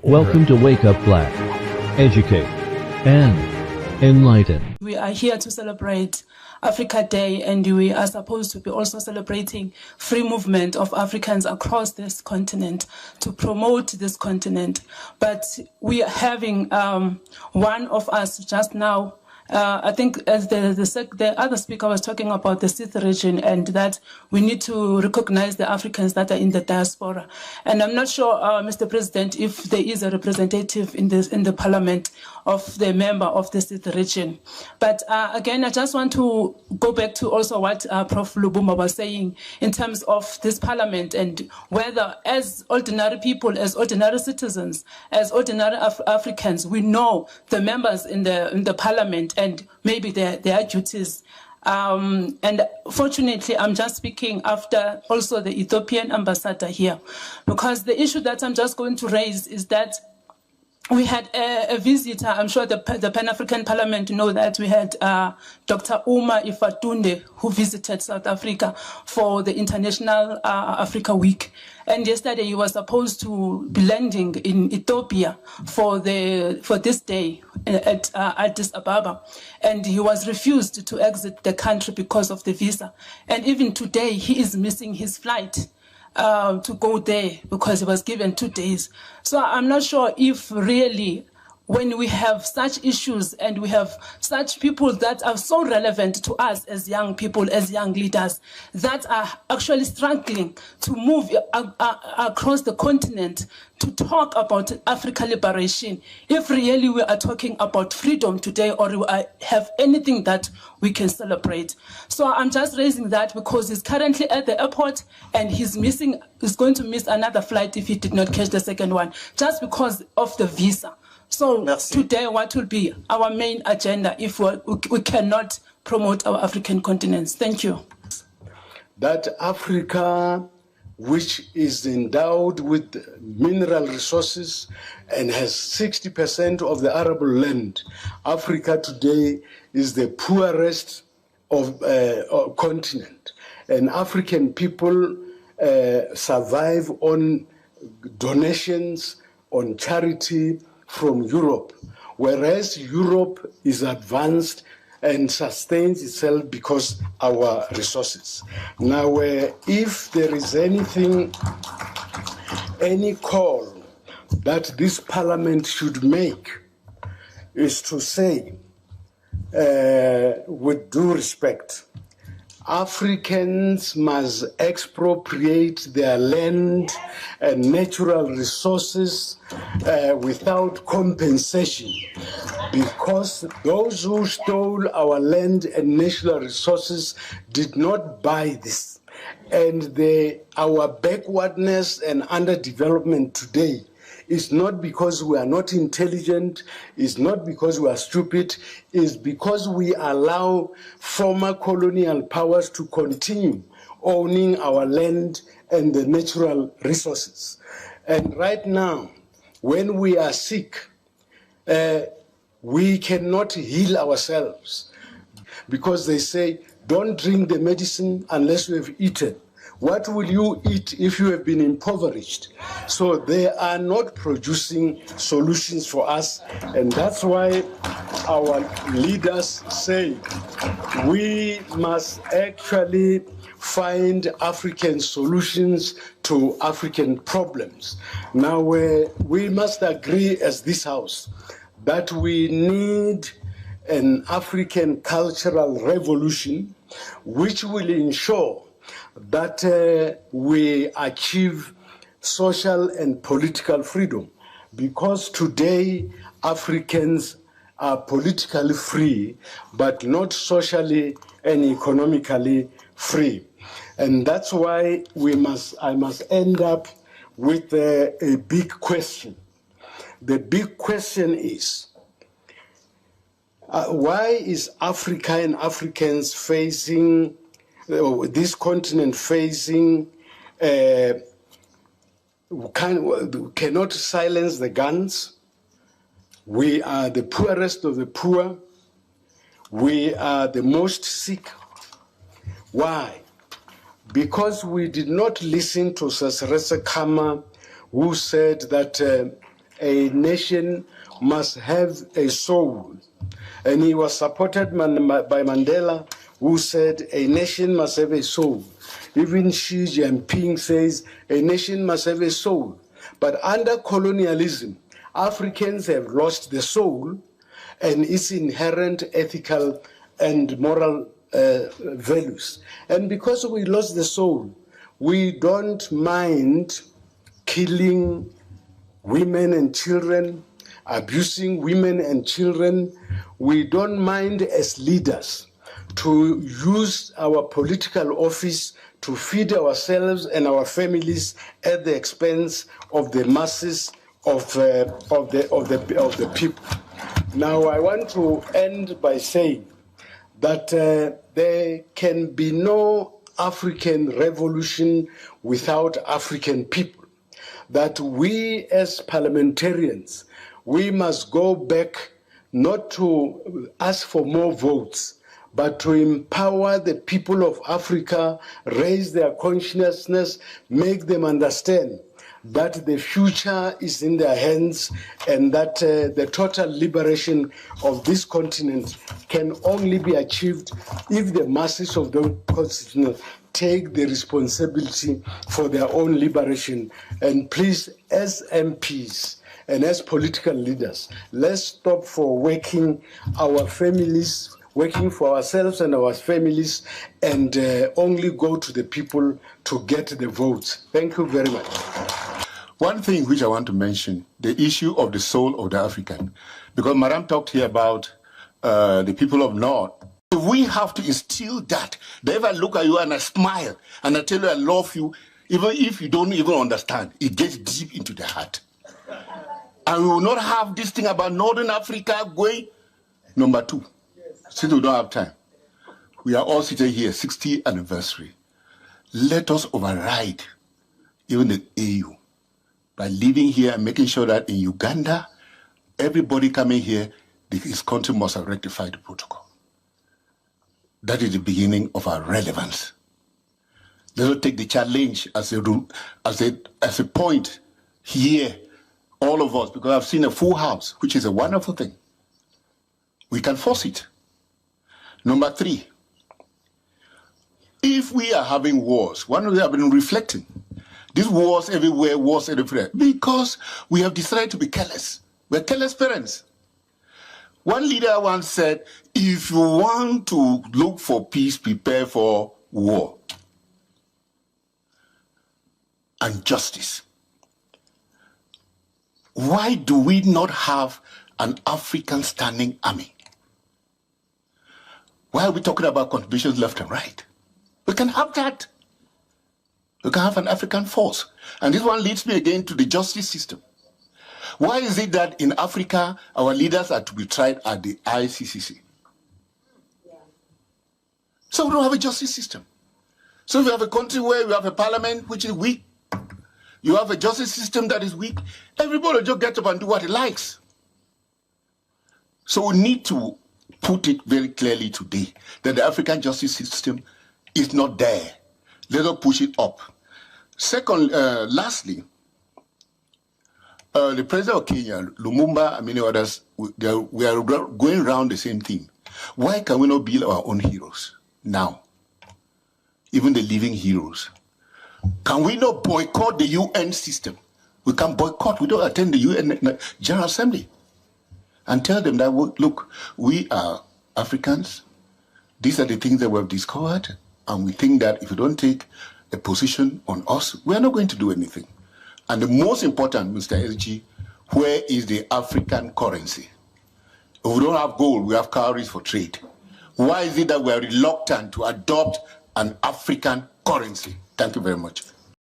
Welcome to Wake Up Black. Educate and enlighten. We are here to celebrate Africa Day, and we are supposed to be also celebrating free movement of Africans across this continent to promote this continent. But we are having one of us just now. I think as the other speaker was talking about the Sith region, and that we need to recognize the Africans that are in the diaspora. And I'm not sure, Mr. President, if there is a representative in the parliament of the member of the Sith region. But again, I just want to go back to also what Prof. Lubuma was saying in terms of this parliament, and whether as ordinary people, as ordinary citizens, as ordinary Africans, we know the members in the parliament and maybe their duties. And fortunately, I'm just speaking after also the Ethiopian ambassador here, because the issue that I'm just going to raise is that we had a visitor. I'm sure the Pan-African Parliament know that we had Dr.Umar who visited South Africa for the International Africa Week. And yesterday he was supposed to be landing in Ethiopia for this day at Addis Ababa, and he was refused to exit the country because of the visa. And even today he is missing his flight to go there because he was given 2 days. So I'm not sure if really, when we have such issues and we have such people that are so relevant to us as young people, as young leaders, that are actually struggling to move across the continent to talk about Africa liberation, if really we are talking about freedom today, or we have anything that we can celebrate. So I'm just raising that because he's currently at the airport and he's going to miss another flight if he did not catch the second one, just because of the visa. So today, what will be our main agenda if we cannot promote our African continents? Thank you. That Africa, which is endowed with mineral resources and has 60% of the arable land, Africa today is the poorest of continent. And African people survive on donations, on charity from Europe, whereas Europe is advanced and sustains itself because our resources. Now, if there is any call that this parliament should make, is to say, with due respect, Africans must expropriate their land and natural resources without compensation, because those who stole our land and natural resources did not buy this. And our backwardness and underdevelopment today is not because we are not intelligent, it's not because we are stupid, it's because we allow former colonial powers to continue owning our land and the natural resources. And right now, when we are sick, we cannot heal ourselves, because they say, don't drink the medicine unless you have eaten. What will you eat if you have been impoverished? So they are not producing solutions for us, and that's why our leaders say we must actually find African solutions to African problems. Now, we must agree as this House that we need an African cultural revolution which will ensure that we achieve social and political freedom, because today Africans are politically free but not socially and economically free. And that's why I must end up with a big question. The big question is, why is Africa and Africans facing, this continent facing, cannot silence the guns? We are the poorest of the poor. We are the most sick. Why? Because we did not listen to Sasaresa Kama, who said that a nation must have a soul. And he was supported by Mandela, who said a nation must have a soul. Even Xi Jinping says a nation must have a soul. But under colonialism, Africans have lost the soul and its inherent ethical and moral values. And because we lost the soul, we don't mind killing women and children, abusing women and children. We don't mind as leaders to use our political office to feed ourselves and our families at the expense of the masses of the people. Now, I want to end by saying that there can be no African revolution without African people. That we as parliamentarians, we must go back not to ask for more votes, but to empower the people of Africa, raise their consciousness, make them understand that the future is in their hands and that the total liberation of this continent can only be achieved if the masses of the continent take the responsibility for their own liberation. And please, as MPs and as political leaders, let's stop for working our families, working for ourselves and our families, and only go to the people to get the votes. Thank you very much. One thing which I want to mention, the issue of the soul of the African, because Madam talked here about the people of North. We have to instill that. If I look at you and I smile and I tell you I love you, even if you don't even understand, it gets deep into the heart. And we will not have this thing about Northern Africa going. Number two, since we don't have time, we are all sitting here, 60th anniversary. Let us override even the AU by living here and making sure that in Uganda, everybody coming here, his country must have rectified the protocol. That is the beginning of our relevance. Let us take the challenge as a point here, all of us, because I've seen a full house, which is a wonderful thing. We can force it. Number three, if we are having wars, one we have been reflecting, these wars everywhere, wars everywhere, because we have decided to be careless. We're careless parents. One leader once said, if you want to look for peace, prepare for war and justice. Why do we not have an African standing army? Why are we talking about contributions left and right? We can have that. We can have an African force. And this one leads me again to the justice system. Why is it that in Africa, our leaders are to be tried at the ICCC? Yeah. So we don't have a justice system. So we have a country where we have a parliament which is weak. You have a justice system that is weak. Everybody will just get up and do what he likes. So we need to put it very clearly today that the African justice system is not there. Let us push it up. Second, lastly, the president of Kenya, Lumumba, and many others, we are going around the same theme. Why can we not build our own heroes now? Even the living heroes. Can we not boycott the UN system? We can boycott. We don't attend the UN General Assembly. And tell them that, look, we are Africans. These are the things that we have discovered. And we think that if you don't take a position on us, we are not going to do anything. And the most important, Mr. LG, where is the African currency? If we don't have gold, we have cowries for trade. Why is it that we are reluctant to adopt an African currency? Thank you very much.